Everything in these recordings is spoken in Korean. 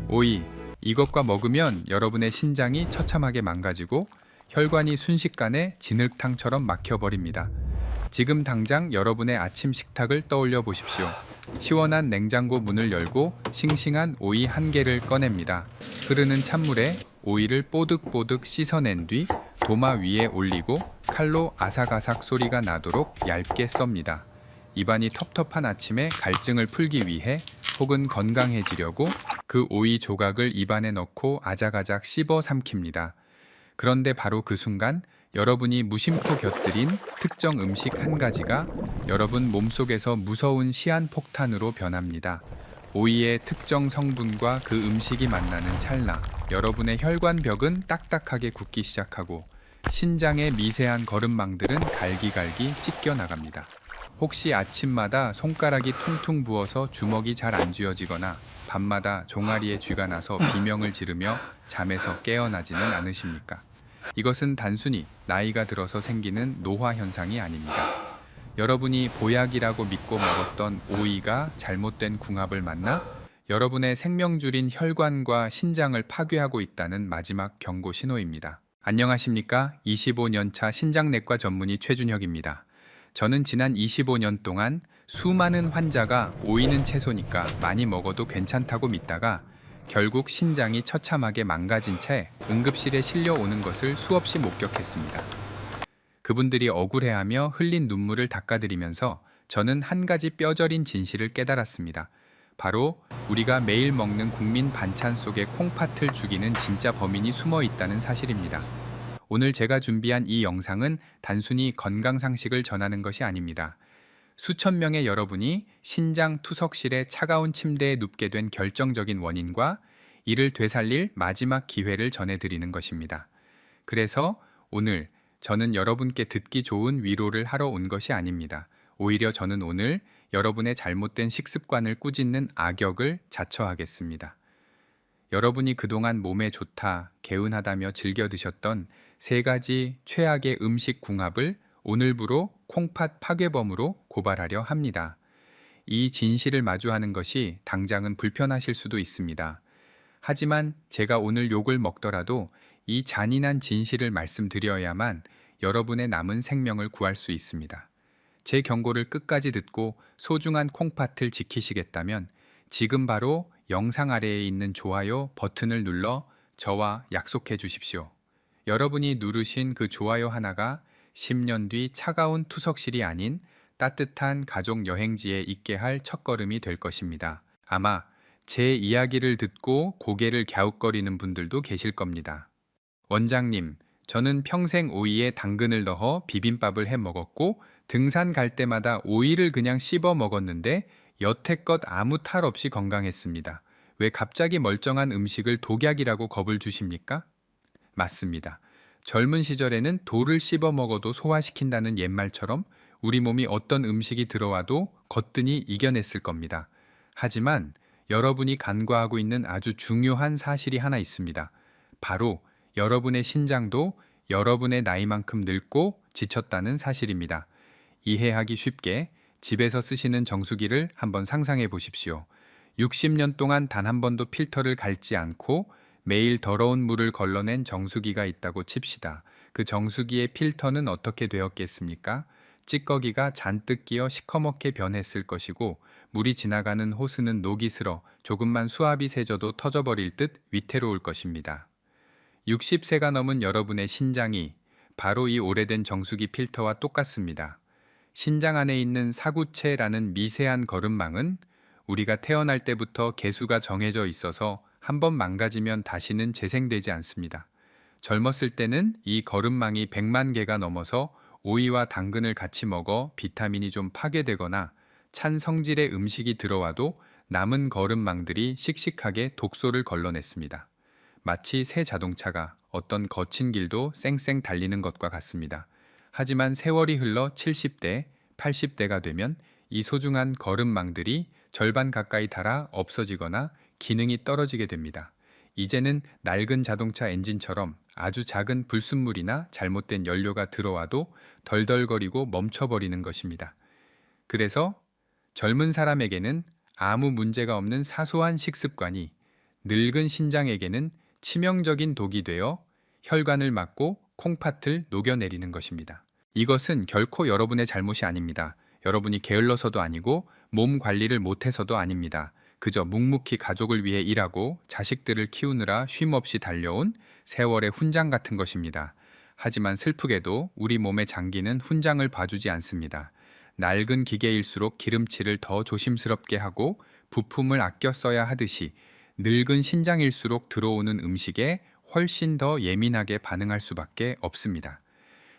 오이, 이것과 먹으면 여러분의 신장이 처참하게 망가지고 혈관이 순식간에 진흙탕처럼 막혀버립니다. 지금 당장 여러분의 아침 식탁을 떠올려 보십시오. 시원한 냉장고 문을 열고 싱싱한 오이 한 개를 꺼냅니다. 흐르는 찬물에 오이를 뽀득뽀득 씻어낸 뒤 도마 위에 올리고 칼로 아삭아삭 소리가 나도록 얇게 썹니다. 입안이 텁텁한 아침에 갈증을 풀기 위해 혹은 건강해지려고 그 오이 조각을 입안에 넣고 아작아작 씹어 삼킵니다. 그런데 바로 그 순간 여러분이 무심코 곁들인 특정 음식 한 가지가 여러분 몸속에서 무서운 시한폭탄으로 변합니다. 오이의 특정 성분과 그 음식이 만나는 찰나, 여러분의 혈관벽은 딱딱하게 굳기 시작하고 신장의 미세한 거름망들은 갈기갈기 찢겨 나갑니다. 혹시 아침마다 손가락이 퉁퉁 부어서 주먹이 잘 안 쥐어지거나 밤마다 종아리에 쥐가 나서 비명을 지르며 잠에서 깨어나지는 않으십니까? 이것은 단순히 나이가 들어서 생기는 노화 현상이 아닙니다. 여러분이 보약이라고 믿고 먹었던 오이가 잘못된 궁합을 만나 여러분의 생명줄인 혈관과 신장을 파괴하고 있다는 마지막 경고 신호입니다. 안녕하십니까? 25년차 신장내과 전문의 최준혁입니다. 저는 지난 25년 동안 수많은 환자가 오이는 채소니까 많이 먹어도 괜찮다고 믿다가 결국 신장이 처참하게 망가진 채 응급실에 실려오는 것을 수없이 목격했습니다. 그분들이 억울해하며 흘린 눈물을 닦아드리면서 저는 한 가지 뼈저린 진실을 깨달았습니다. 바로 우리가 매일 먹는 국민 반찬 속에 콩팥을 죽이는 진짜 범인이 숨어 있다는 사실입니다. 오늘 제가 준비한 이 영상은 단순히 건강 상식을 전하는 것이 아닙니다. 수천 명의 여러분이 신장 투석실의 차가운 침대에 눕게 된 결정적인 원인과 이를 되살릴 마지막 기회를 전해드리는 것입니다. 그래서 오늘 저는 여러분께 듣기 좋은 위로를 하러 온 것이 아닙니다. 오히려 저는 오늘 여러분의 잘못된 식습관을 꾸짖는 악역을 자처하겠습니다. 여러분이 그동안 몸에 좋다, 개운하다며 즐겨 드셨던 세 가지 최악의 음식 궁합을 오늘부로 콩팥 파괴범으로 고발하려 합니다. 이 진실을 마주하는 것이 당장은 불편하실 수도 있습니다. 하지만 제가 오늘 욕을 먹더라도 이 잔인한 진실을 말씀드려야만 여러분의 남은 생명을 구할 수 있습니다. 제 경고를 끝까지 듣고 소중한 콩팥을 지키시겠다면 지금 바로 영상 아래에 있는 좋아요 버튼을 눌러 저와 약속해 주십시오. 여러분이 누르신 그 좋아요 하나가 10년 뒤 차가운 투석실이 아닌 따뜻한 가족 여행지에 있게 할 첫걸음이 될 것입니다. 아마 제 이야기를 듣고 고개를 갸웃거리는 분들도 계실 겁니다. 원장님, 저는 평생 오이에 당근을 넣어 비빔밥을 해 먹었고 등산 갈 때마다 오이를 그냥 씹어 먹었는데 여태껏 아무 탈 없이 건강했습니다. 왜 갑자기 멀쩡한 음식을 독약이라고 겁을 주십니까? 맞습니다. 젊은 시절에는 돌을 씹어 먹어도 소화시킨다는 옛말처럼 우리 몸이 어떤 음식이 들어와도 거뜬히 이겨냈을 겁니다. 하지만 여러분이 간과하고 있는 아주 중요한 사실이 하나 있습니다. 바로 여러분의 신장도 여러분의 나이만큼 늙고 지쳤다는 사실입니다. 이해하기 쉽게 집에서 쓰시는 정수기를 한번 상상해 보십시오. 60년 동안 단 한 번도 필터를 갈지 않고 매일 더러운 물을 걸러낸 정수기가 있다고 칩시다. 그 정수기의 필터는 어떻게 되었겠습니까? 찌꺼기가 잔뜩 끼어 시커멓게 변했을 것이고 물이 지나가는 호스는 녹이 슬어 조금만 수압이 세져도 터져버릴 듯 위태로울 것입니다. 60세가 넘은 여러분의 신장이 바로 이 오래된 정수기 필터와 똑같습니다. 신장 안에 있는 사구체라는 미세한 거름망은 우리가 태어날 때부터 개수가 정해져 있어서 한번 망가지면 다시는 재생되지 않습니다. 젊었을 때는 이 거름망이 100만 개가 넘어서 오이와 당근을 같이 먹어 비타민이 좀 파괴되거나 찬 성질의 음식이 들어와도 남은 거름망들이 씩씩하게 독소를 걸러냈습니다. 마치 새 자동차가 어떤 거친 길도 쌩쌩 달리는 것과 같습니다. 하지만 세월이 흘러 70대, 80대가 되면 이 소중한 거름망들이 절반 가까이 닳아 없어지거나 기능이 떨어지게 됩니다. 이제는 낡은 자동차 엔진처럼 아주 작은 불순물이나 잘못된 연료가 들어와도 덜덜거리고 멈춰버리는 것입니다. 그래서 젊은 사람에게는 아무 문제가 없는 사소한 식습관이 늙은 신장에게는 치명적인 독이 되어 혈관을 막고 콩팥을 녹여내리는 것입니다. 이것은 결코 여러분의 잘못이 아닙니다. 여러분이 게을러서도 아니고 몸 관리를 못해서도 아닙니다. 그저 묵묵히 가족을 위해 일하고 자식들을 키우느라 쉼없이 달려온 세월의 훈장 같은 것입니다. 하지만 슬프게도 우리 몸의 장기는 훈장을 봐주지 않습니다. 낡은 기계일수록 기름칠을 더 조심스럽게 하고 부품을 아껴 써야 하듯이 늙은 신장일수록 들어오는 음식에 훨씬 더 예민하게 반응할 수밖에 없습니다.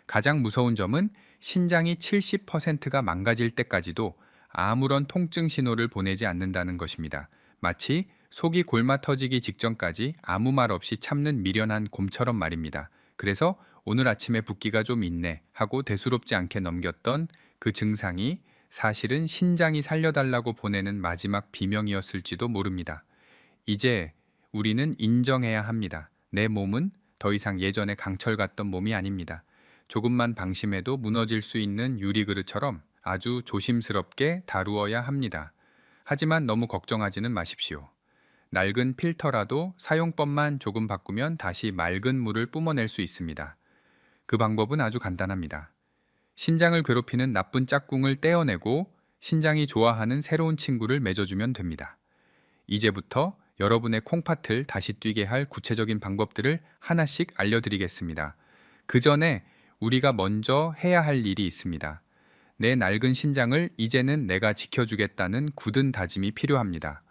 가장 무서운 점은 신장이 70%가 망가질 때까지도 아무런 통증 신호를 보내지 않는다는 것입니다. 마치 속이 골마 터지기 직전까지 아무 말 없이 참는 미련한 곰처럼 말입니다. 그래서 오늘 아침에 붓기가 좀 있네 하고 대수롭지 않게 넘겼던 그 증상이 사실은 신장이 살려달라고 보내는 마지막 비명이었을지도 모릅니다. 이제 우리는 인정해야 합니다. 내 몸은 더 이상 예전의 강철 같던 몸이 아닙니다. 조금만 방심해도 무너질 수 있는 유리그릇처럼 아주 조심스럽게 다루어야 합니다. 하지만 너무 걱정하지는 마십시오. 낡은 필터라도 사용법만 조금 바꾸면 다시 맑은 물을 뿜어낼 수 있습니다. 그 방법은 아주 간단합니다. 신장을 괴롭히는 나쁜 짝꿍을 떼어내고 신장이 좋아하는 새로운 친구를 맺어주면 됩니다. 이제부터 여러분의 콩팥을 다시 뛰게 할 구체적인 방법들을 하나씩 알려드리겠습니다. 그 전에 우리가 먼저 해야 할 일이 있습니다. 내 낡은 신장을 이제는 내가 지켜주겠다는 굳은 다짐이 필요합니다.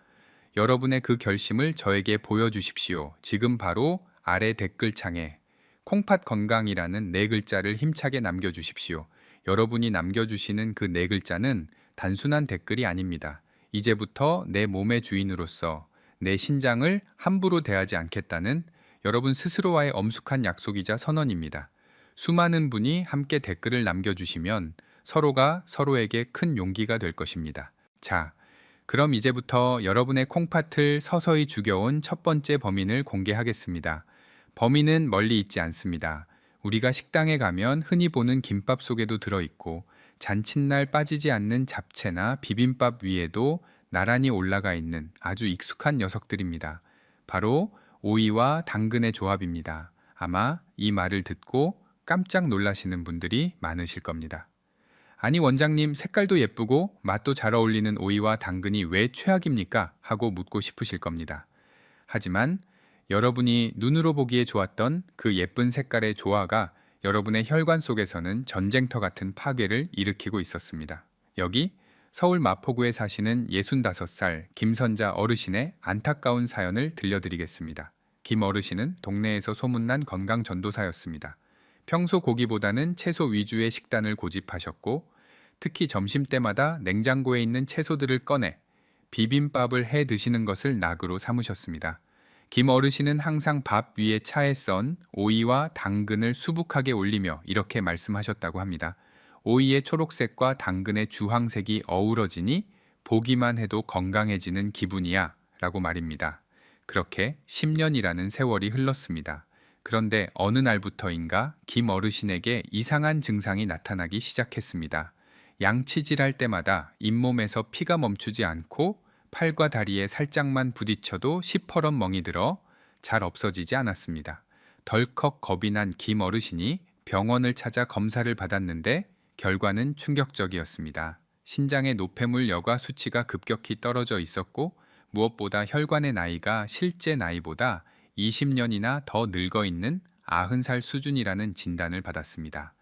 여러분의 그 결심을 저에게 보여주십시오. 지금 바로 아래 댓글창에 콩팥 건강이라는 네 글자를 힘차게 남겨주십시오. 여러분이 남겨주시는 그 네 글자는 단순한 댓글이 아닙니다. 이제부터 내 몸의 주인으로서 내 신장을 함부로 대하지 않겠다는 여러분 스스로와의 엄숙한 약속이자 선언입니다. 수많은 분이 함께 댓글을 남겨주시면 서로가 서로에게 큰 용기가 될 것입니다. 자, 그럼 이제부터 여러분의 콩팥을 서서히 죽여온 첫 번째 범인을 공개하겠습니다. 범인은 멀리 있지 않습니다. 우리가 식당에 가면 흔히 보는 김밥 속에도 들어있고 잔칫날 빠지지 않는 잡채나 비빔밥 위에도 나란히 올라가 있는 아주 익숙한 녀석들입니다. 바로 오이와 당근의 조합입니다. 아마 이 말을 듣고 깜짝 놀라시는 분들이 많으실 겁니다. 아니 원장님, 색깔도 예쁘고 맛도 잘 어울리는 오이와 당근이 왜 최악입니까? 하고 묻고 싶으실 겁니다. 하지만 여러분이 눈으로 보기에 좋았던 그 예쁜 색깔의 조화가 여러분의 혈관 속에서는 전쟁터 같은 파괴를 일으키고 있었습니다. 여기 서울 마포구에 사시는 65살 김선자 어르신의 안타까운 사연을 들려드리겠습니다. 김 어르신은 동네에서 소문난 건강 전도사였습니다. 평소 고기보다는 채소 위주의 식단을 고집하셨고 특히 점심때마다 냉장고에 있는 채소들을 꺼내 비빔밥을 해 드시는 것을 낙으로 삼으셨습니다. 김 어르신은 항상 밥 위에 차에 썬 오이와 당근을 수북하게 올리며 이렇게 말씀하셨다고 합니다. 오이의 초록색과 당근의 주황색이 어우러지니 보기만 해도 건강해지는 기분이야 라고 말입니다. 그렇게 10년이라는 세월이 흘렀습니다. 그런데 어느 날부터인가 김 어르신에게 이상한 증상이 나타나기 시작했습니다. 양치질할 때마다 잇몸에서 피가 멈추지 않고 팔과 다리에 살짝만 부딪혀도 시퍼런 멍이 들어 잘 없어지지 않았습니다. 덜컥 겁이 난 김 어르신이 병원을 찾아 검사를 받았는데 결과는 충격적이었습니다. 신장의 노폐물 여과 수치가 급격히 떨어져 있었고 무엇보다 혈관의 나이가 실제 나이보다 20년이나 더 늙어 있는 90살 수준이라는 진단을 받았습니다.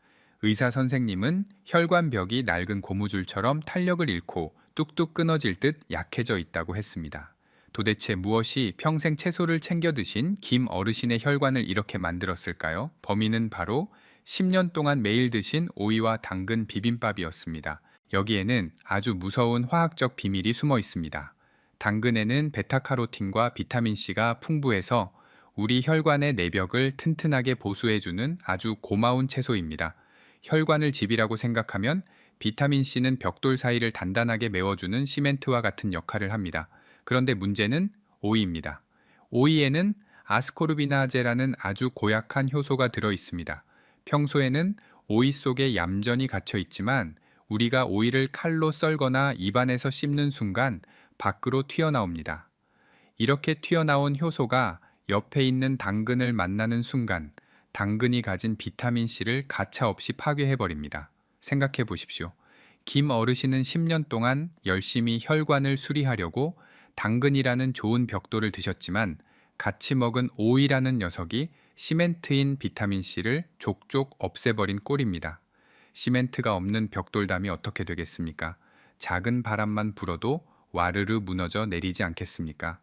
의사 선생님은 혈관벽이 낡은 고무줄처럼 탄력을 잃고 뚝뚝 끊어질 듯 약해져 있다고 했습니다. 도대체 무엇이 평생 채소를 챙겨 드신 김 어르신의 혈관을 이렇게 만들었을까요? 범인은 바로 10년 동안 매일 드신 오이와 당근 비빔밥이었습니다. 여기에는 아주 무서운 화학적 비밀이 숨어 있습니다. 당근에는 베타카로틴과 비타민C가 풍부해서 우리 혈관의 내벽을 튼튼하게 보수해주는 아주 고마운 채소입니다. 혈관을 집이라고 생각하면 비타민C는 벽돌 사이를 단단하게 메워주는 시멘트와 같은 역할을 합니다. 그런데 문제는 오이입니다. 오이에는 아스코르비나제라는 아주 고약한 효소가 들어 있습니다. 평소에는 오이 속에 얌전히 갇혀 있지만 우리가 오이를 칼로 썰거나 입안에서 씹는 순간 밖으로 튀어나옵니다. 이렇게 튀어나온 효소가 옆에 있는 당근을 만나는 순간 당근이 가진 비타민C를 가차없이 파괴해버립니다. 생각해 보십시오. 김 어르신은 10년 동안 열심히 혈관을 수리하려고 당근이라는 좋은 벽돌을 드셨지만 같이 먹은 오이라는 녀석이 시멘트인 비타민C를 족족 없애버린 꼴입니다. 시멘트가 없는 벽돌담이 어떻게 되겠습니까? 작은 바람만 불어도 와르르 무너져 내리지 않겠습니까?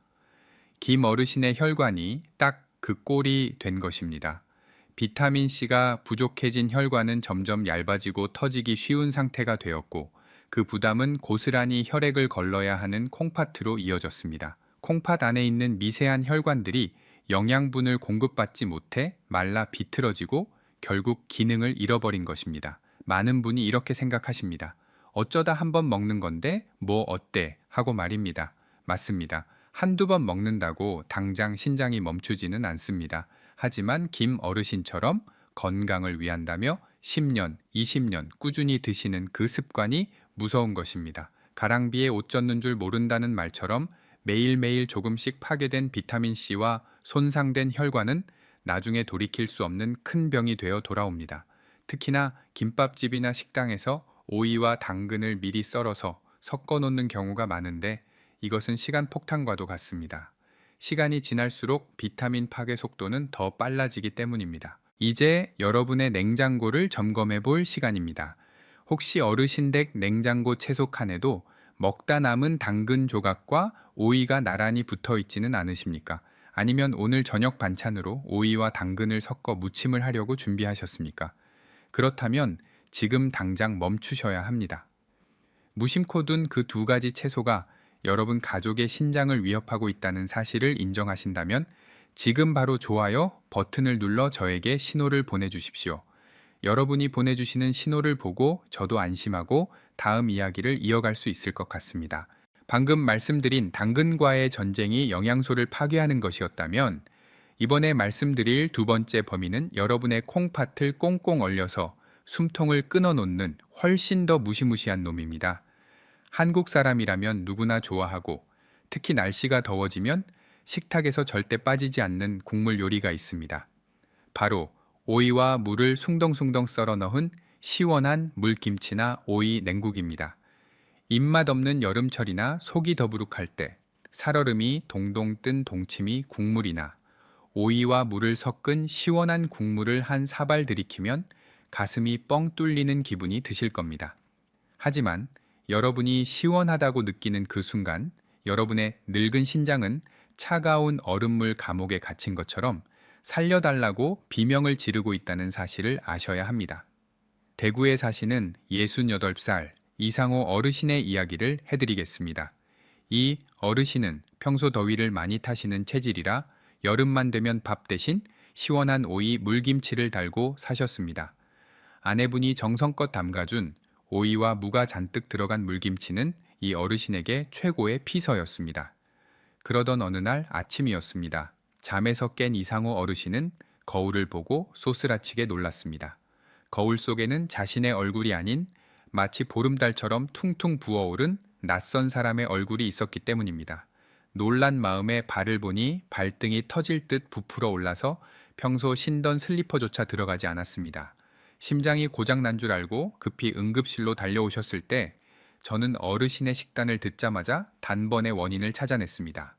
김 어르신의 혈관이 딱 그 꼴이 된 것입니다. 비타민C가 부족해진 혈관은 점점 얇아지고 터지기 쉬운 상태가 되었고 그 부담은 고스란히 혈액을 걸러야 하는 콩팥으로 이어졌습니다. 콩팥 안에 있는 미세한 혈관들이 영양분을 공급받지 못해 말라 비틀어지고 결국 기능을 잃어버린 것입니다. 많은 분이 이렇게 생각하십니다. 어쩌다 한 번 먹는 건데 뭐 어때 하고 말입니다. 맞습니다. 한두 번 먹는다고 당장 신장이 멈추지는 않습니다. 하지만 김 어르신처럼 건강을 위한다며 10년, 20년 꾸준히 드시는 그 습관이 무서운 것입니다. 가랑비에 옷 젖는 줄 모른다는 말처럼 매일매일 조금씩 파괴된 비타민C와 손상된 혈관은 나중에 돌이킬 수 없는 큰 병이 되어 돌아옵니다. 특히나 김밥집이나 식당에서 오이와 당근을 미리 썰어서 섞어 놓는 경우가 많은데 이것은 시간 폭탄과도 같습니다. 시간이 지날수록 비타민 파괴 속도는 더 빨라지기 때문입니다. 이제 여러분의 냉장고를 점검해 볼 시간입니다. 혹시 어르신 댁 냉장고 채소 칸에도 먹다 남은 당근 조각과 오이가 나란히 붙어 있지는 않으십니까? 아니면 오늘 저녁 반찬으로 오이와 당근을 섞어 무침을 하려고 준비하셨습니까? 그렇다면 지금 당장 멈추셔야 합니다. 무심코 둔 그 두 가지 채소가 여러분 가족의 신장을 위협하고 있다는 사실을 인정하신다면 지금 바로 좋아요 버튼을 눌러 저에게 신호를 보내주십시오. 여러분이 보내주시는 신호를 보고 저도 안심하고 다음 이야기를 이어갈 수 있을 것 같습니다. 방금 말씀드린 당근과의 전쟁이 영양소를 파괴하는 것이었다면 이번에 말씀드릴 두 번째 범인은 여러분의 콩팥을 꽁꽁 얼려서 숨통을 끊어놓는 훨씬 더 무시무시한 놈입니다. 한국 사람이라면 누구나 좋아하고 특히 날씨가 더워지면 식탁에서 절대 빠지지 않는 국물 요리가 있습니다. 바로 오이와 물을 숭덩숭덩 썰어 넣은 시원한 물김치나 오이 냉국입니다. 입맛 없는 여름철이나 속이 더부룩할 때 살얼음이 동동 뜬 동치미 국물이나 오이와 물을 섞은 시원한 국물을 한 사발 들이키면 가슴이 뻥 뚫리는 기분이 드실 겁니다. 하지만 여러분이 시원하다고 느끼는 그 순간 여러분의 늙은 신장은 차가운 얼음물 감옥에 갇힌 것처럼 살려달라고 비명을 지르고 있다는 사실을 아셔야 합니다. 대구에 사시는 68살 이상호 어르신의 이야기를 해드리겠습니다. 이 어르신은 평소 더위를 많이 타시는 체질이라 여름만 되면 밥 대신 시원한 오이 물김치를 달고 사셨습니다. 아내분이 정성껏 담가준 오이와 무가 잔뜩 들어간 물김치는 이 어르신에게 최고의 피서였습니다. 그러던 어느 날 아침이었습니다. 잠에서 깬 이상호 어르신은 거울을 보고 쏘스라치게 놀랐습니다. 거울 속에는 자신의 얼굴이 아닌 마치 보름달처럼 퉁퉁 부어오른 낯선 사람의 얼굴이 있었기 때문입니다. 놀란 마음에 발을 보니 발등이 터질 듯 부풀어 올라서 평소 신던 슬리퍼조차 들어가지 않았습니다. 심장이 고장난 줄 알고 급히 응급실로 달려오셨을 때 저는 어르신의 식단을 듣자마자 단번에 원인을 찾아냈습니다.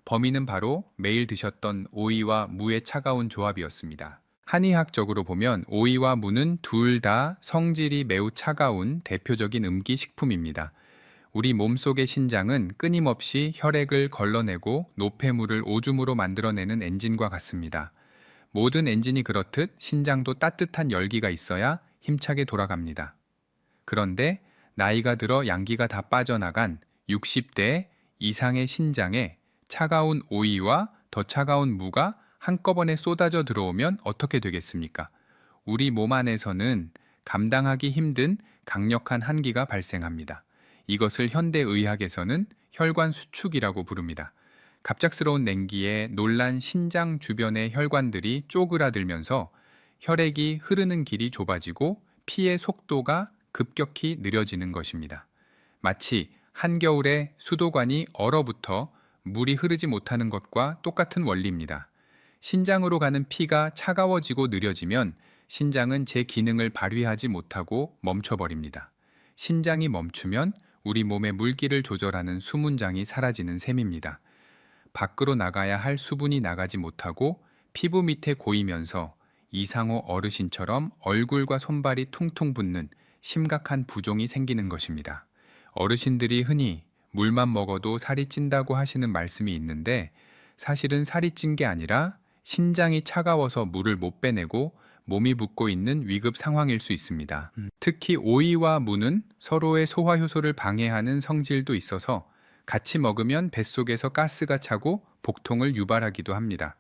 범인은 바로 매일 드셨던 오이와 무의 차가운 조합이었습니다. 한의학적으로 보면 오이와 무는 둘 다 성질이 매우 차가운 대표적인 음기식품입니다. 우리 몸속의 신장은 끊임없이 혈액을 걸러내고 노폐물을 오줌으로 만들어내는 엔진과 같습니다. 모든 엔진이 그렇듯 신장도 따뜻한 열기가 있어야 힘차게 돌아갑니다. 그런데 나이가 들어 양기가 다 빠져나간 60대 이상의 신장에 차가운 오이와 더 차가운 무가 한꺼번에 쏟아져 들어오면 어떻게 되겠습니까? 우리 몸 안에서는 감당하기 힘든 강력한 한기가 발생합니다. 이것을 현대의학에서는 혈관 수축이라고 부릅니다. 갑작스러운 냉기에 놀란 신장 주변의 혈관들이 쪼그라들면서 혈액이 흐르는 길이 좁아지고 피의 속도가 급격히 느려지는 것입니다. 마치 한겨울에 수도관이 얼어붙어 물이 흐르지 못하는 것과 똑같은 원리입니다. 신장으로 가는 피가 차가워지고 느려지면 신장은 제 기능을 발휘하지 못하고 멈춰버립니다. 신장이 멈추면 우리 몸의 물기를 조절하는 수문장이 사라지는 셈입니다. 밖으로 나가야 할 수분이 나가지 못하고 피부 밑에 고이면서 이상호 어르신처럼 얼굴과 손발이 퉁퉁 붓는 심각한 부종이 생기는 것입니다. 어르신들이 흔히 물만 먹어도 살이 찐다고 하시는 말씀이 있는데 사실은 살이 찐 게 아니라 신장이 차가워서 물을 못 빼내고 몸이 붓고 있는 위급 상황일 수 있습니다. 특히 오이와 무는 서로의 소화 효소를 방해하는 성질도 있어서 같이 먹으면 뱃속에서 가스가 차고 복통을 유발하기도 합니다.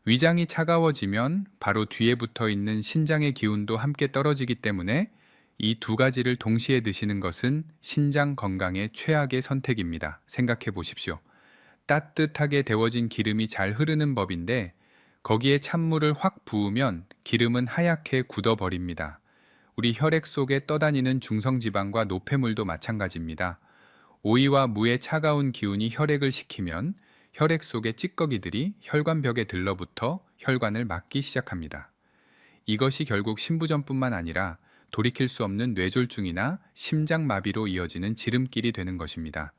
위장이 차가워지면 바로 뒤에 붙어 있는 신장의 기운도 함께 떨어지기 때문에 이 두 가지를 동시에 드시는 것은 신장 건강의 최악의 선택입니다. 생각해 보십시오. 따뜻하게 데워진 기름이 잘 흐르는 법인데 거기에 찬물을 확 부으면 기름은 하얗게 굳어버립니다. 우리 혈액 속에 떠다니는 중성지방과 노폐물도 마찬가지입니다. 오이와 무의 차가운 기운이 혈액을 식히면 혈액 속의 찌꺼기들이 혈관벽에 들러붙어 혈관을 막기 시작합니다. 이것이 결국 신부전뿐만 아니라 돌이킬 수 없는 뇌졸중이나 심장마비로 이어지는 지름길이 되는 것입니다.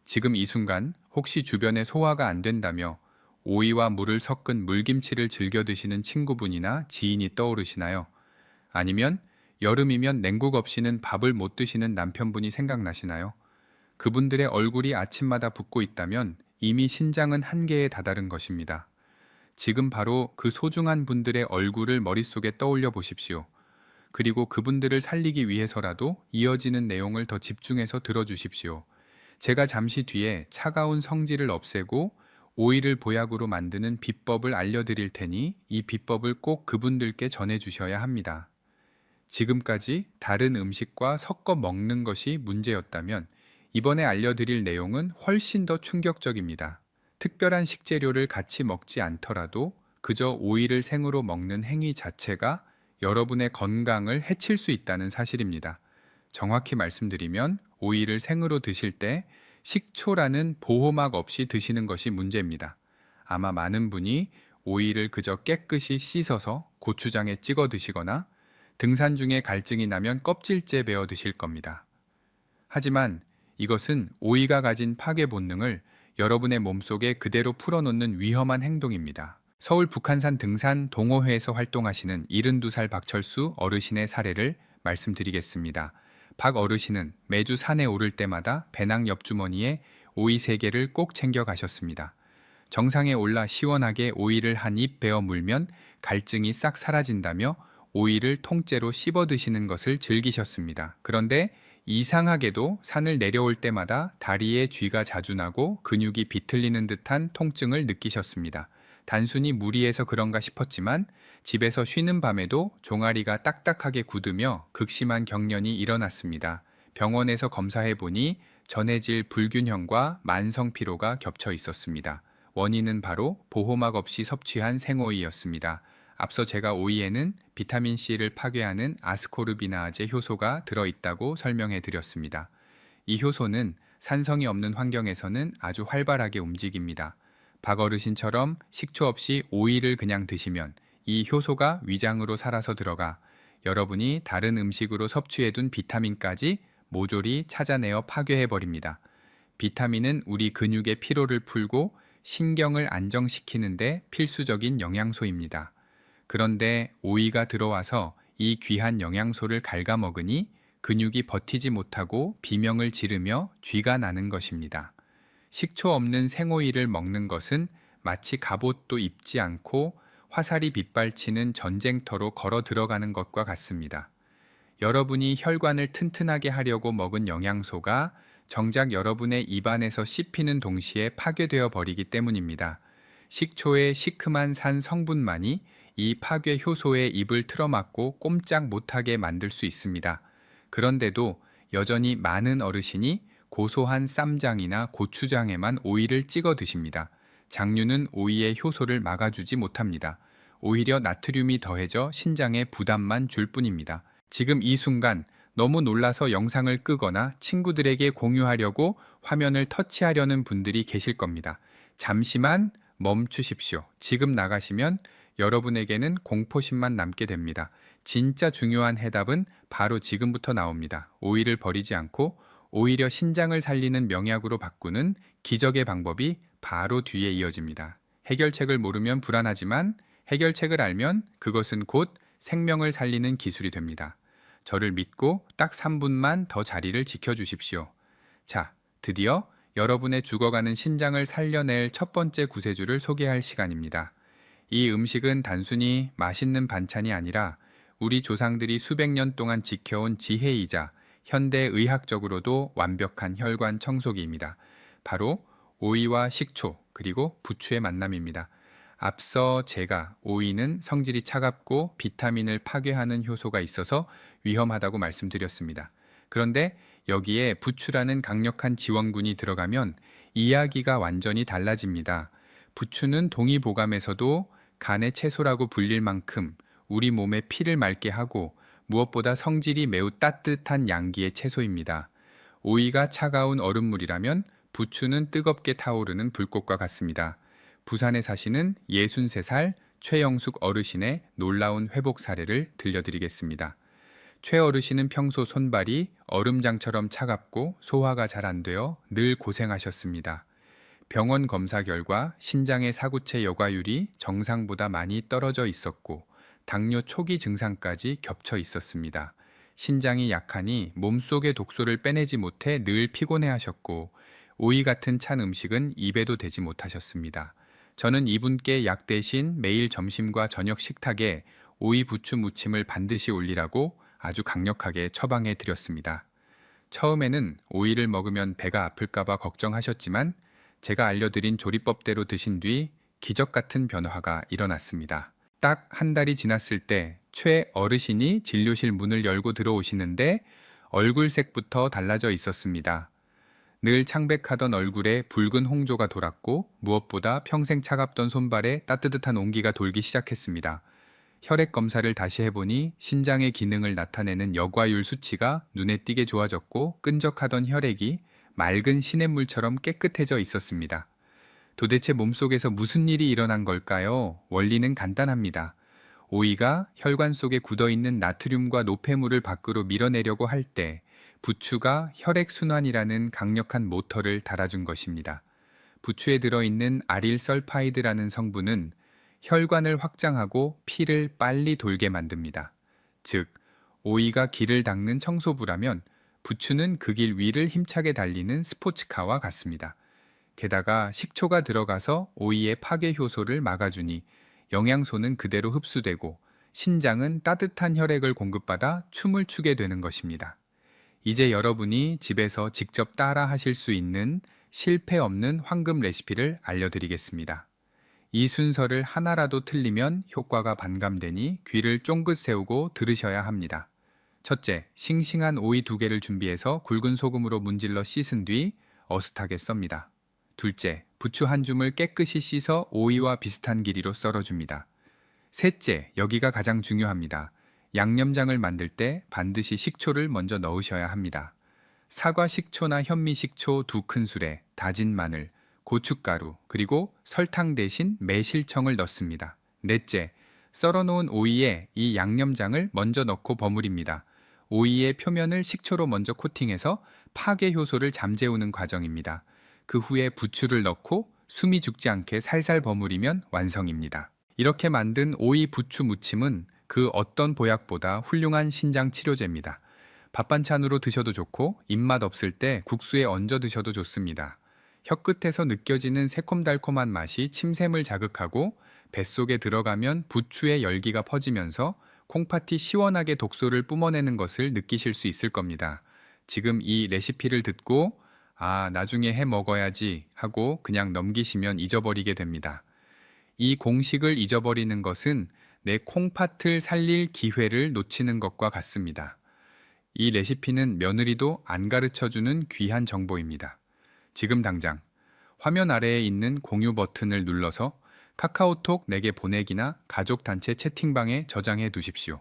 지금 이 순간 혹시 주변에 소화가 안 된다며 오이와 물을 섞은 물김치를 즐겨 드시는 친구분이나 지인이 떠오르시나요? 아니면 여름이면 냉국 없이는 밥을 못 드시는 남편분이 생각나시나요? 그분들의 얼굴이 아침마다 붓고 있다면 이미 신장은 한계에 다다른 것입니다. 지금 바로 그 소중한 분들의 얼굴을 머릿속에 떠올려 보십시오. 그리고 그분들을 살리기 위해서라도 이어지는 내용을 더 집중해서 들어주십시오. 제가 잠시 뒤에 차가운 성질을 없애고 오이를 보약으로 만드는 비법을 알려드릴 테니 이 비법을 꼭 그분들께 전해주셔야 합니다. 지금까지 다른 음식과 섞어 먹는 것이 문제였다면 이번에 알려드릴 내용은 훨씬 더 충격적입니다. 특별한 식재료를 같이 먹지 않더라도 그저 오이를 생으로 먹는 행위 자체가 여러분의 건강을 해칠 수 있다는 사실입니다. 정확히 말씀드리면 오이를 생으로 드실 때 식초라는 보호막 없이 드시는 것이 문제입니다. 아마 많은 분이 오이를 그저 깨끗이 씻어서 고추장에 찍어 드시거나 등산 중에 갈증이 나면 껍질째 베어 드실 겁니다. 하지만 이것은 오이가 가진 파괴 본능을 여러분의 몸속에 그대로 풀어놓는 위험한 행동입니다. 서울 북한산 등산 동호회에서 활동하시는 72살 박철수 어르신의 사례를 말씀드리겠습니다. 박 어르신은 매주 산에 오를 때마다 배낭 옆주머니에 오이 3개를 꼭 챙겨 가셨습니다. 정상에 올라 시원하게 오이를 한 입 베어 물면 갈증이 싹 사라진다며 오이를 통째로 씹어 드시는 것을 즐기셨습니다. 그런데 이상하게도 산을 내려올 때마다 다리에 쥐가 자주 나고 근육이 비틀리는 듯한 통증을 느끼셨습니다. 단순히 무리해서 그런가 싶었지만 집에서 쉬는 밤에도 종아리가 딱딱하게 굳으며 극심한 경련이 일어났습니다. 병원에서 검사해 보니 전해질 불균형과 만성 피로가 겹쳐 있었습니다. 원인은 바로 보호막 없이 섭취한 생오이였습니다. 앞서 제가 오이에는 비타민C를 파괴하는 아스코르비나아제 효소가 들어있다고 설명해 드렸습니다. 이 효소는 산성이 없는 환경에서는 아주 활발하게 움직입니다. 박 어르신처럼 식초 없이 오이를 그냥 드시면 이 효소가 위장으로 살아서 들어가 여러분이 다른 음식으로 섭취해둔 비타민까지 모조리 찾아내어 파괴해버립니다. 비타민은 우리 근육의 피로를 풀고 신경을 안정시키는데 필수적인 영양소입니다. 그런데 오이가 들어와서 이 귀한 영양소를 갉아먹으니 근육이 버티지 못하고 비명을 지르며 쥐가 나는 것입니다. 식초 없는 생오이를 먹는 것은 마치 갑옷도 입지 않고 화살이 빗발치는 전쟁터로 걸어 들어가는 것과 같습니다. 여러분이 혈관을 튼튼하게 하려고 먹은 영양소가 정작 여러분의 입안에서 씹히는 동시에 파괴되어 버리기 때문입니다. 식초의 시큼한 산 성분만이 이 파괴 효소의 입을 틀어막고 꼼짝 못하게 만들 수 있습니다. 그런데도 여전히 많은 어르신이 고소한 쌈장이나 고추장에만 오이를 찍어 드십니다. 장류는 오이의 효소를 막아주지 못합니다. 오히려 나트륨이 더해져 신장에 부담만 줄 뿐입니다. 지금 이 순간 너무 놀라서 영상을 끄거나 친구들에게 공유하려고 화면을 터치하려는 분들이 계실 겁니다. 잠시만 멈추십시오. 지금 나가시면 여러분에게는 공포심만 남게 됩니다. 진짜 중요한 해답은 바로 지금부터 나옵니다. 오이를 버리지 않고 오히려 신장을 살리는 명약으로 바꾸는 기적의 방법이 바로 뒤에 이어집니다. 해결책을 모르면 불안하지만 해결책을 알면 그것은 곧 생명을 살리는 기술이 됩니다. 저를 믿고 딱 3분만 더 자리를 지켜주십시오. 자, 드디어 여러분의 죽어가는 신장을 살려낼 첫 번째 구세주를 소개할 시간입니다. 이 음식은 단순히 맛있는 반찬이 아니라 우리 조상들이 수백 년 동안 지켜온 지혜이자 현대 의학적으로도 완벽한 혈관 청소기입니다. 바로 오이와 식초 그리고 부추의 만남입니다. 앞서 제가 오이는 성질이 차갑고 비타민을 파괴하는 효소가 있어서 위험하다고 말씀드렸습니다. 그런데 여기에 부추라는 강력한 지원군이 들어가면 이야기가 완전히 달라집니다. 부추는 동의보감에서도 간의 채소라고 불릴 만큼 우리 몸의 피를 맑게 하고 무엇보다 성질이 매우 따뜻한 양기의 채소입니다. 오이가 차가운 얼음물이라면 부추는 뜨겁게 타오르는 불꽃과 같습니다. 부산에 사시는 63살 최영숙 어르신의 놀라운 회복 사례를 들려드리겠습니다. 최 어르신은 평소 손발이 얼음장처럼 차갑고 소화가 잘 안 되어 늘 고생하셨습니다. 병원 검사 결과 신장의 사구체 여과율이 정상보다 많이 떨어져 있었고 당뇨 초기 증상까지 겹쳐 있었습니다. 신장이 약하니 몸속의 독소를 빼내지 못해 늘 피곤해하셨고 오이 같은 찬 음식은 입에도 대지 못하셨습니다. 저는 이분께 약 대신 매일 점심과 저녁 식탁에 오이 부추 무침을 반드시 올리라고 아주 강력하게 처방해 드렸습니다. 처음에는 오이를 먹으면 배가 아플까봐 걱정하셨지만 제가 알려드린 조리법대로 드신 뒤 기적 같은 변화가 일어났습니다. 딱 한 달이 지났을 때 최 어르신이 진료실 문을 열고 들어오시는데 얼굴색부터 달라져 있었습니다. 늘 창백하던 얼굴에 붉은 홍조가 돌았고 무엇보다 평생 차갑던 손발에 따뜻한 온기가 돌기 시작했습니다. 혈액 검사를 다시 해보니 신장의 기능을 나타내는 여과율 수치가 눈에 띄게 좋아졌고 끈적하던 혈액이 맑은 시냇물처럼 깨끗해져 있었습니다. 도대체 몸속에서 무슨 일이 일어난 걸까요? 원리는 간단합니다. 오이가 혈관 속에 굳어있는 나트륨과 노폐물을 밖으로 밀어내려고 할 때 부추가 혈액순환이라는 강력한 모터를 달아준 것입니다. 부추에 들어있는 아릴설파이드라는 성분은 혈관을 확장하고 피를 빨리 돌게 만듭니다. 즉, 오이가 길을 닦는 청소부라면 부추는 그 길 위를 힘차게 달리는 스포츠카와 같습니다. 게다가 식초가 들어가서 오이의 파괴 효소를 막아주니 영양소는 그대로 흡수되고 신장은 따뜻한 혈액을 공급받아 춤을 추게 되는 것입니다. 이제 여러분이 집에서 직접 따라 하실 수 있는 실패 없는 황금 레시피를 알려드리겠습니다. 이 순서를 하나라도 틀리면 효과가 반감되니 귀를 쫑긋 세우고 들으셔야 합니다. 첫째, 싱싱한 오이 2개를 준비해서 굵은 소금으로 문질러 씻은 뒤 어슷하게 썹니다. 둘째, 부추 한 줌을 깨끗이 씻어 오이와 비슷한 길이로 썰어줍니다. 셋째, 여기가 가장 중요합니다. 양념장을 만들 때 반드시 식초를 먼저 넣으셔야 합니다. 사과 식초나 현미 식초 2큰술에 다진 마늘, 고춧가루, 그리고 설탕 대신 매실청을 넣습니다. 넷째, 썰어놓은 오이에 이 양념장을 먼저 넣고 버무립니다. 오이의 표면을 식초로 먼저 코팅해서 파괴 효소를 잠재우는 과정입니다. 그 후에 부추를 넣고 숨이 죽지 않게 살살 버무리면 완성입니다. 이렇게 만든 오이 부추 무침은 그 어떤 보약보다 훌륭한 신장 치료제입니다. 밥 반찬으로 드셔도 좋고 입맛 없을 때 국수에 얹어 드셔도 좋습니다. 혀끝에서 느껴지는 새콤달콤한 맛이 침샘을 자극하고 뱃속에 들어가면 부추의 열기가 퍼지면서 콩팥이 시원하게 독소를 뿜어내는 것을 느끼실 수 있을 겁니다. 지금 이 레시피를 듣고 나중에 해 먹어야지 하고 그냥 넘기시면 잊어버리게 됩니다. 이 공식을 잊어버리는 것은 내 콩팥을 살릴 기회를 놓치는 것과 같습니다. 이 레시피는 며느리도 안 가르쳐주는 귀한 정보입니다. 지금 당장 화면 아래에 있는 공유 버튼을 눌러서 카카오톡 내게 보내기나 가족단체 채팅방에 저장해 두십시오.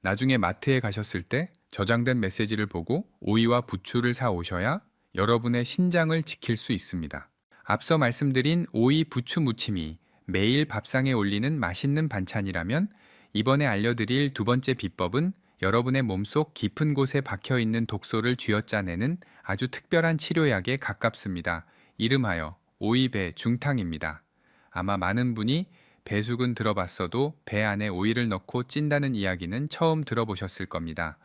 나중에 마트에 가셨을 때 저장된 메시지를 보고 오이와 부추를 사 오셔야 여러분의 신장을 지킬 수 있습니다. 앞서 말씀드린 오이 부추 무침이 매일 밥상에 올리는 맛있는 반찬이라면 이번에 알려드릴 두 번째 비법은 여러분의 몸속 깊은 곳에 박혀 있는 독소를 쥐어짜내는 아주 특별한 치료약에 가깝습니다. 이름하여 오이배 중탕입니다. 아마 많은 분이 배숙은 들어봤어도 배 안에 오이를 넣고 찐다는 이야기는 처음 들어보셨을 겁니다.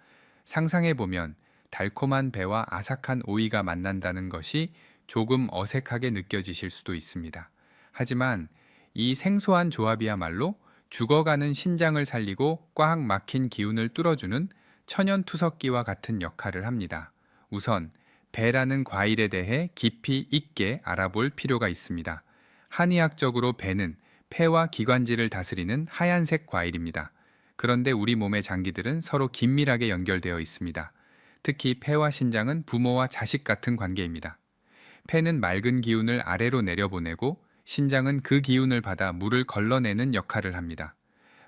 상상해보면 달콤한 배와 아삭한 오이가 만난다는 것이 조금 어색하게 느껴지실 수도 있습니다. 하지만 이 생소한 조합이야말로 죽어가는 신장을 살리고 꽉 막힌 기운을 뚫어주는 천연투석기와 같은 역할을 합니다. 우선 배라는 과일에 대해 깊이 있게 알아볼 필요가 있습니다. 한의학적으로 배는 폐와 기관지를 다스리는 하얀색 과일입니다. 그런데 우리 몸의 장기들은 서로 긴밀하게 연결되어 있습니다. 특히 폐와 신장은 부모와 자식 같은 관계입니다. 폐는 맑은 기운을 아래로 내려보내고 신장은 그 기운을 받아 물을 걸러내는 역할을 합니다.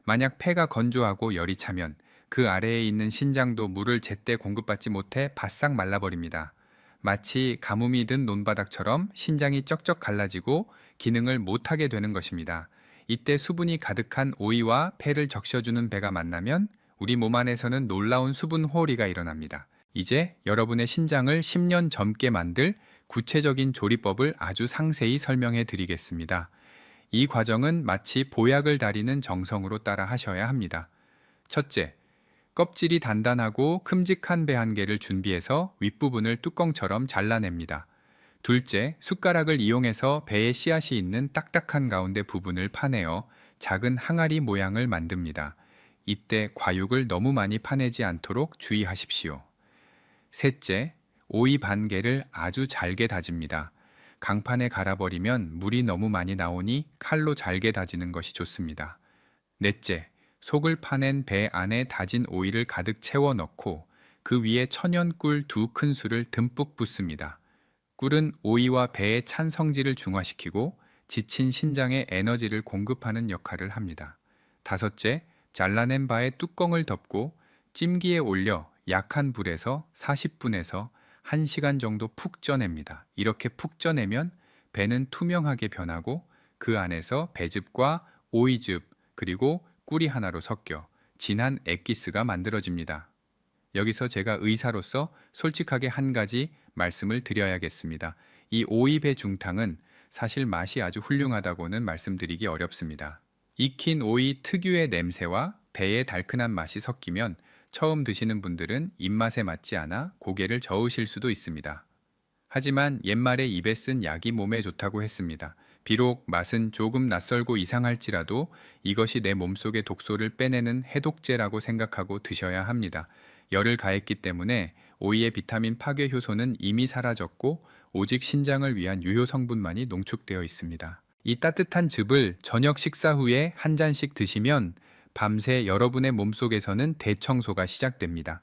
만약 폐가 건조하고 열이 차면 그 아래에 있는 신장도 물을 제때 공급받지 못해 바싹 말라버립니다. 마치 가뭄이 든 논바닥처럼 신장이 쩍쩍 갈라지고 기능을 못하게 되는 것입니다. 이때 수분이 가득한 오이와 폐를 적셔주는 배가 만나면 우리 몸 안에서는 놀라운 수분 호리가 일어납니다. 이제 여러분의 신장을 10년 젊게 만들 구체적인 조리법을 아주 상세히 설명해 드리겠습니다. 이 과정은 마치 보약을 다리는 정성으로 따라 하셔야 합니다. 첫째, 껍질이 단단하고 큼직한 배 한 개를 준비해서 윗부분을 뚜껑처럼 잘라냅니다. 둘째, 숟가락을 이용해서 배에 씨앗이 있는 딱딱한 가운데 부분을 파내어 작은 항아리 모양을 만듭니다. 이때 과육을 너무 많이 파내지 않도록 주의하십시오. 셋째, 오이 반 개를 아주 잘게 다집니다. 강판에 갈아버리면 물이 너무 많이 나오니 칼로 잘게 다지는 것이 좋습니다. 넷째, 속을 파낸 배 안에 다진 오이를 가득 채워 넣고 그 위에 천연꿀 2큰술을 듬뿍 붓습니다. 꿀은 오이와 배의 찬 성질을 중화시키고 지친 신장에 에너지를 공급하는 역할을 합니다. 다섯째, 잘라낸 바에 뚜껑을 덮고 찜기에 올려 약한 불에서 40분에서 1시간 정도 푹 쪄냅니다. 이렇게 푹 쪄내면 배는 투명하게 변하고 그 안에서 배즙과 오이즙 그리고 꿀이 하나로 섞여 진한 액기스가 만들어집니다. 여기서 제가 의사로서 솔직하게 한 가지 말씀을 드려야겠습니다. 이 오이배 중탕은 사실 맛이 아주 훌륭하다고는 말씀드리기 어렵습니다. 익힌 오이 특유의 냄새와 배의 달큰한 맛이 섞이면 처음 드시는 분들은 입맛에 맞지 않아 고개를 저으실 수도 있습니다. 하지만 옛말에 입에 쓴 약이 몸에 좋다고 했습니다. 비록 맛은 조금 낯설고 이상할지라도 이것이 내 몸속의 독소를 빼내는 해독제라고 생각하고 드셔야 합니다. 열을 가했기 때문에 오이의 비타민 파괴 효소는 이미 사라졌고 오직 신장을 위한 유효 성분만이 농축되어 있습니다. 이 따뜻한 즙을 저녁 식사 후에 한 잔씩 드시면 밤새 여러분의 몸속에서는 대청소가 시작됩니다.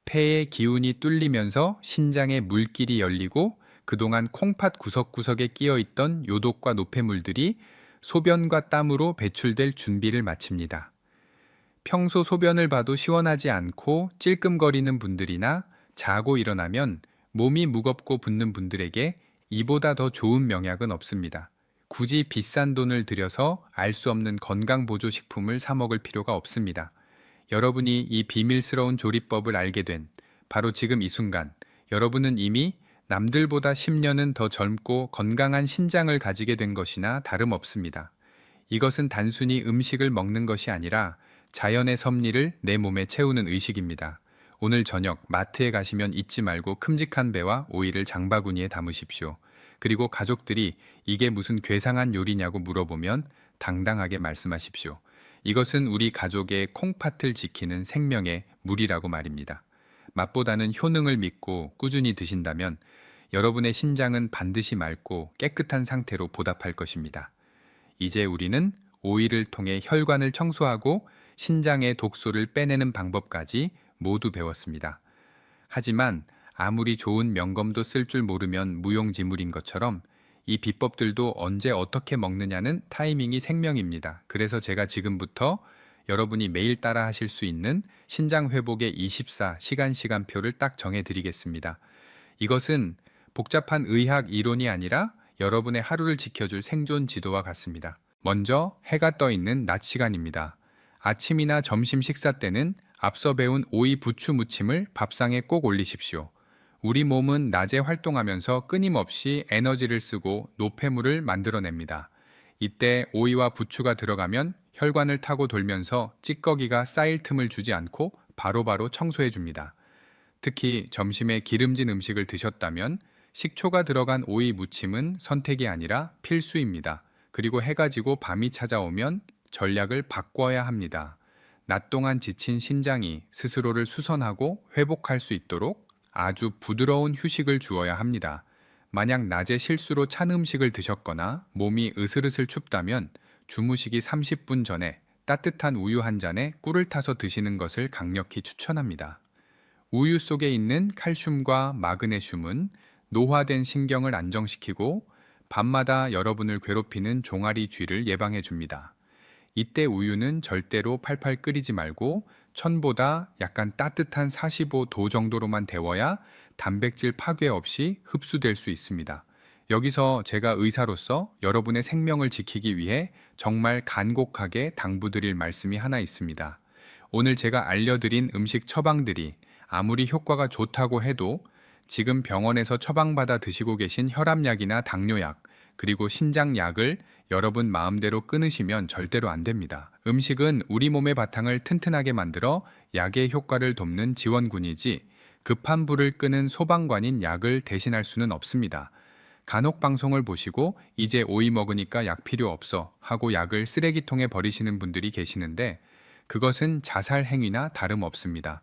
폐의 기운이 뚫리면서 신장의 물길이 열리고 그동안 콩팥 구석구석에 끼어있던 요독과 노폐물들이 소변과 땀으로 배출될 준비를 마칩니다. 평소 소변을 봐도 시원하지 않고 찔끔거리는 분들이나 자고 일어나면 몸이 무겁고 붓는 분들에게 이보다 더 좋은 명약은 없습니다. 굳이 비싼 돈을 들여서 알 수 없는 건강보조식품을 사 먹을 필요가 없습니다. 여러분이 이 비밀스러운 조리법을 알게 된 바로 지금 이 순간 여러분은 이미 남들보다 10년은 더 젊고 건강한 신장을 가지게 된 것이나 다름없습니다. 이것은 단순히 음식을 먹는 것이 아니라 자연의 섭리를 내 몸에 채우는 의식입니다. 오늘 저녁 마트에 가시면 잊지 말고 큼직한 배와 오이를 장바구니에 담으십시오. 그리고 가족들이 이게 무슨 괴상한 요리냐고 물어보면 당당하게 말씀하십시오. 이것은 우리 가족의 콩팥을 지키는 생명의 물이라고 말입니다. 맛보다는 효능을 믿고 꾸준히 드신다면 여러분의 신장은 반드시 맑고 깨끗한 상태로 보답할 것입니다. 이제 우리는 오이를 통해 혈관을 청소하고 신장의 독소를 빼내는 방법까지 모두 배웠습니다. 하지만 아무리 좋은 명검도 쓸 줄 모르면 무용지물인 것처럼 이 비법들도 언제 어떻게 먹느냐는 타이밍이 생명입니다. 그래서 제가 지금부터 여러분이 매일 따라 하실 수 있는 신장 회복의 24시간표를 딱 정해 드리겠습니다. 이것은 복잡한 의학 이론이 아니라 여러분의 하루를 지켜줄 생존 지도와 같습니다. 먼저 해가 떠 있는 낮 시간입니다. 아침이나 점심 식사 때는 앞서 배운 오이 부추 무침을 밥상에 꼭 올리십시오. 우리 몸은 낮에 활동하면서 끊임없이 에너지를 쓰고 노폐물을 만들어냅니다. 이때 오이와 부추가 들어가면 혈관을 타고 돌면서 찌꺼기가 쌓일 틈을 주지 않고 바로바로 청소해 줍니다. 특히 점심에 기름진 음식을 드셨다면 식초가 들어간 오이 무침은 선택이 아니라 필수입니다. 그리고 해가 지고 밤이 찾아오면 전략을 바꿔야 합니다. 낮 동안 지친 신장이 스스로를 수선하고 회복할 수 있도록 아주 부드러운 휴식을 주어야 합니다. 만약 낮에 실수로 찬 음식을 드셨거나 몸이 으슬으슬 춥다면 주무시기 30분 전에 따뜻한 우유 한 잔에 꿀을 타서 드시는 것을 강력히 추천합니다. 우유 속에 있는 칼슘과 마그네슘은 노화된 신경을 안정시키고 밤마다 여러분을 괴롭히는 종아리 쥐를 예방해 줍니다. 이때 우유는 절대로 팔팔 끓이지 말고 천보다 약간 따뜻한 45도 정도로만 데워야 단백질 파괴 없이 흡수될 수 있습니다. 여기서 제가 의사로서 여러분의 생명을 지키기 위해 정말 간곡하게 당부드릴 말씀이 하나 있습니다. 오늘 제가 알려드린 음식 처방들이 아무리 효과가 좋다고 해도 지금 병원에서 처방받아 드시고 계신 혈압약이나 당뇨약, 그리고 신장약을 여러분 마음대로 끊으시면 절대로 안 됩니다. 음식은 우리 몸의 바탕을 튼튼하게 만들어 약의 효과를 돕는 지원군이지 급한 불을 끄는 소방관인 약을 대신할 수는 없습니다. 간혹 방송을 보시고 이제 오이 먹으니까 약 필요 없어 하고 약을 쓰레기통에 버리시는 분들이 계시는데 그것은 자살 행위나 다름없습니다.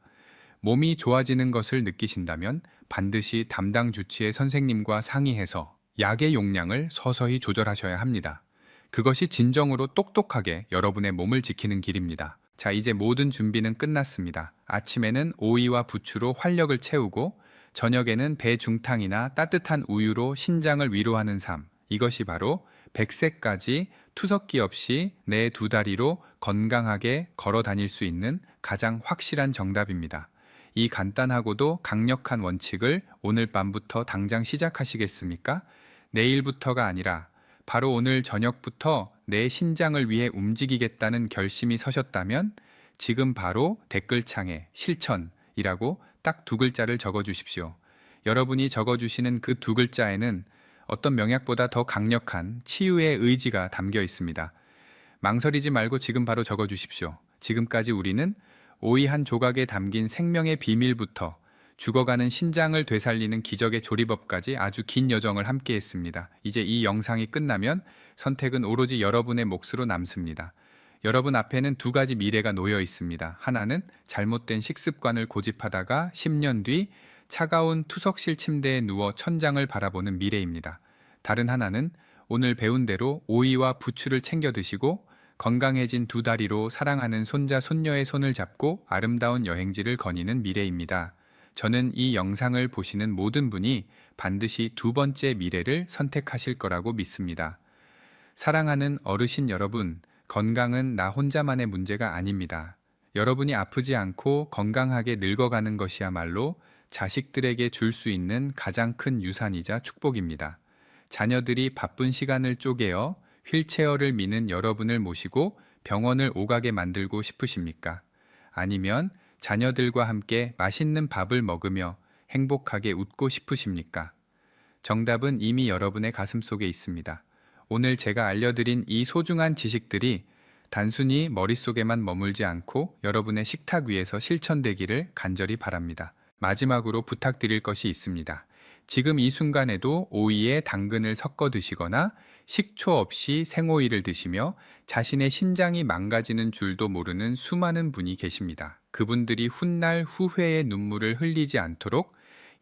몸이 좋아지는 것을 느끼신다면 반드시 담당 주치의 선생님과 상의해서 약의 용량을 서서히 조절하셔야 합니다. 그것이 진정으로 똑똑하게 여러분의 몸을 지키는 길입니다. 자, 이제 모든 준비는 끝났습니다. 아침에는 오이와 부추로 활력을 채우고 저녁에는 배중탕이나 따뜻한 우유로 신장을 위로하는 삶. 이것이 바로 100세까지 투석기 없이 내 두 다리로 건강하게 걸어 다닐 수 있는 가장 확실한 정답입니다. 이 간단하고도 강력한 원칙을 오늘 밤부터 당장 시작하시겠습니까? 내일부터가 아니라 바로 오늘 저녁부터 내 신장을 위해 움직이겠다는 결심이 서셨다면 지금 바로 댓글창에 실천이라고 딱 두 글자를 적어주십시오. 여러분이 적어주시는 그 두 글자에는 어떤 명약보다 더 강력한 치유의 의지가 담겨 있습니다. 망설이지 말고 지금 바로 적어주십시오. 지금까지 우리는 오이 한 조각에 담긴 생명의 비밀부터 죽어가는 신장을 되살리는 기적의 조리법까지 아주 긴 여정을 함께 했습니다. 이제 이 영상이 끝나면 선택은 오로지 여러분의 몫으로 남습니다. 여러분 앞에는 두 가지 미래가 놓여 있습니다. 하나는 잘못된 식습관을 고집하다가 10년 뒤 차가운 투석실 침대에 누워 천장을 바라보는 미래입니다. 다른 하나는 오늘 배운 대로 오이와 부추를 챙겨 드시고 건강해진 두 다리로 사랑하는 손자 손녀의 손을 잡고 아름다운 여행지를 거니는 미래입니다. 저는 이 영상을 보시는 모든 분이 반드시 두 번째 미래를 선택하실 거라고 믿습니다. 사랑하는 어르신 여러분, 건강은 나 혼자만의 문제가 아닙니다. 여러분이 아프지 않고 건강하게 늙어가는 것이야말로 자식들에게 줄 수 있는 가장 큰 유산이자 축복입니다. 자녀들이 바쁜 시간을 쪼개어 휠체어를 미는 여러분을 모시고 병원을 오가게 만들고 싶으십니까? 아니면 자녀들과 함께 맛있는 밥을 먹으며 행복하게 웃고 싶으십니까? 정답은 이미 여러분의 가슴속에 있습니다. 오늘 제가 알려드린 이 소중한 지식들이 단순히 머릿속에만 머물지 않고 여러분의 식탁 위에서 실천되기를 간절히 바랍니다. 마지막으로 부탁드릴 것이 있습니다. 지금 이 순간에도 오이에 당근을 섞어 드시거나 식초 없이 생오이를 드시며 자신의 신장이 망가지는 줄도 모르는 수많은 분이 계십니다. 그분들이 훗날 후회의 눈물을 흘리지 않도록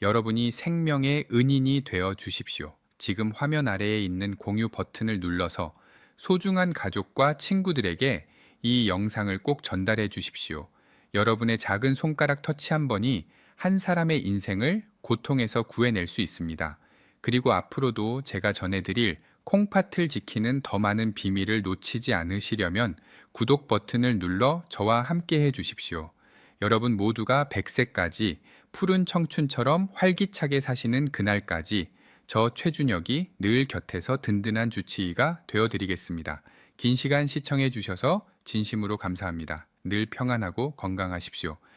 여러분이 생명의 은인이 되어 주십시오. 지금 화면 아래에 있는 공유 버튼을 눌러서 소중한 가족과 친구들에게 이 영상을 꼭 전달해 주십시오. 여러분의 작은 손가락 터치 한 번이 한 사람의 인생을 고통에서 구해낼 수 있습니다. 그리고 앞으로도 제가 전해드릴 콩팥을 지키는 더 많은 비밀을 놓치지 않으시려면 구독 버튼을 눌러 저와 함께 해 주십시오. 여러분 모두가 100세까지 푸른 청춘처럼 활기차게 사시는 그날까지 저 최준혁이 늘 곁에서 든든한 주치의가 되어 드리겠습니다. 긴 시간 시청해 주셔서 진심으로 감사합니다. 늘 평안하고 건강하십시오.